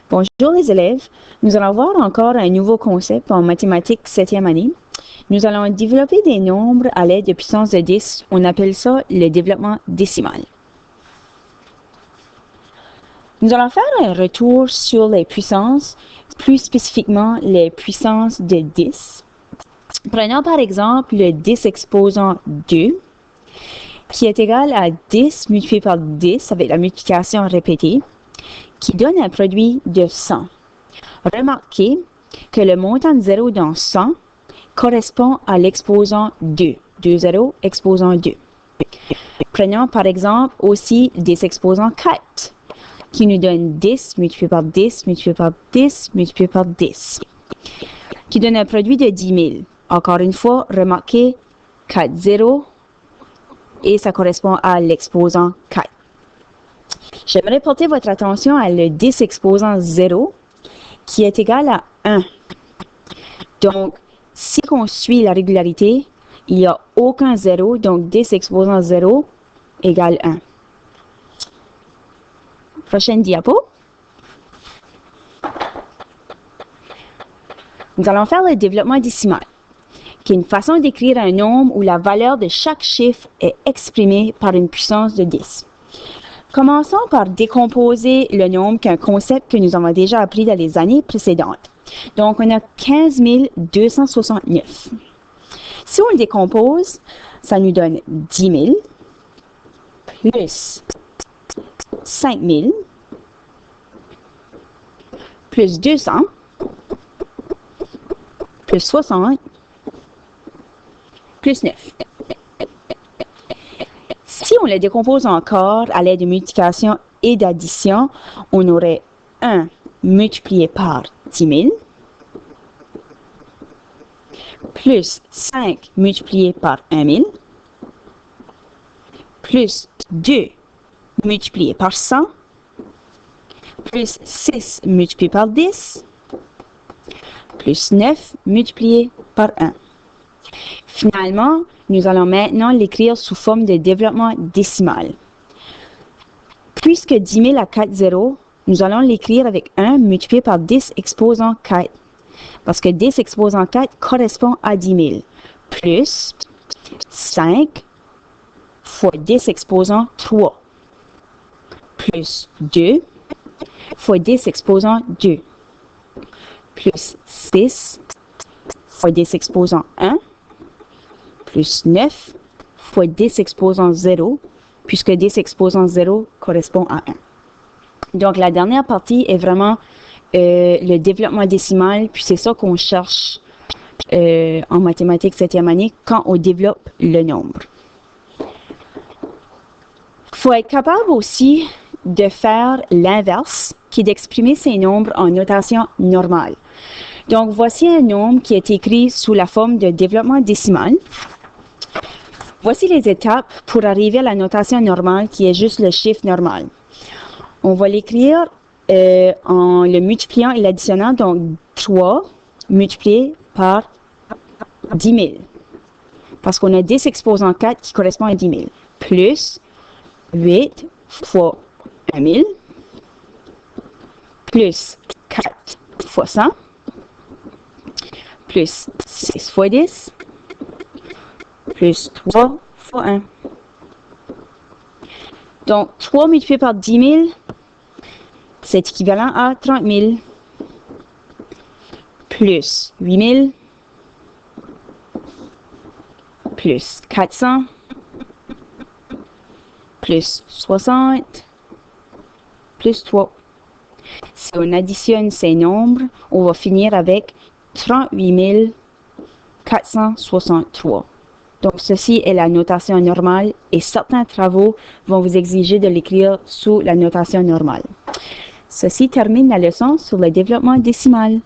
Bonjour les élèves, nous allons voir encore un nouveau concept en mathématiques 7e année. Nous allons développer des nombres à l'aide de puissance de 10. On appelle ça le développement décimal. Nous allons faire un retour sur les puissances, plus spécifiquement les puissances de 10. Prenons par exemple le 10 exposant 2, qui est égal à 10 multiplié par 10 avec la multiplication répétée, qui donne un produit de 100. Remarquez que le montant de 0 dans 100 correspond à l'exposant 2. 2 0 exposant 2. Prenons par exemple aussi 10 exposant 4, qui nous donne 10 multiplié par 10 multiplié par 10 multiplié par 10, qui donne un produit de 10 000. Encore une fois, remarquez 4 0 et ça correspond à l'exposant 4. J'aimerais porter votre attention à le 10 exposant 0, qui est égal à 1. Donc, si on suit la régularité, il n'y a aucun 0, donc 10 exposant 0 égale 1. Prochaine diapo. Nous allons faire le développement décimal, qui est une façon d'écrire un nombre où la valeur de chaque chiffre est exprimée par une puissance de 10. Commençons par décomposer le nombre, qui est un concept que nous avons déjà appris dans les années précédentes. Donc, on a 15 269. Si on le décompose, ça nous donne 10 000 plus 5 000 plus 200 plus 60 plus 9. Si on le décompose encore à l'aide de multiplication et d'addition, on aurait 1 multiplié par 10 000 plus 5 multiplié par 1 000 plus 2 multiplié par 100 plus 6 multiplié par 10 plus 9 multiplié par 1. Finalement, nous allons maintenant l'écrire sous forme de développement décimal. Puisque 10 000 a 4 zéros, nous allons l'écrire avec 1 multiplié par 10 exposant 4. Parce que 10 exposant 4 correspond à 10 000. Plus 5 fois 10 exposant 3. Plus 2 fois 10 exposant 2. Plus 6 fois 10 exposant 1. Plus 9 fois 10 exposant 0, puisque 10 exposant 0 correspond à 1. Donc, la dernière partie est vraiment le développement décimal, puis c'est ça qu'on cherche en mathématiques 7e année quand on développe le nombre. Il faut être capable aussi de faire l'inverse, qui est d'exprimer ces nombres en notation normale. Donc, voici un nombre qui est écrit sous la forme de développement décimal. Voici les étapes pour arriver à la notation normale, qui est juste le chiffre normal. On va l'écrire en le multipliant et l'additionnant, donc 3 multiplié par 10 000. Parce qu'on a 10 exposant 4 qui correspond à 10 000. Plus 8 fois 1 000. Plus 4 fois 100. Plus 6 fois 10. Plus 3 fois 1. Donc, 3 multiplié par 10 000, c'est équivalent à 30 000. Plus 8 000. Plus 400. Plus 60. Plus 3. Si on additionne ces nombres, on va finir avec 38 463. Donc, ceci est la notation normale et certains travaux vont vous exiger de l'écrire sous la notation normale. Ceci termine la leçon sur le développement décimal.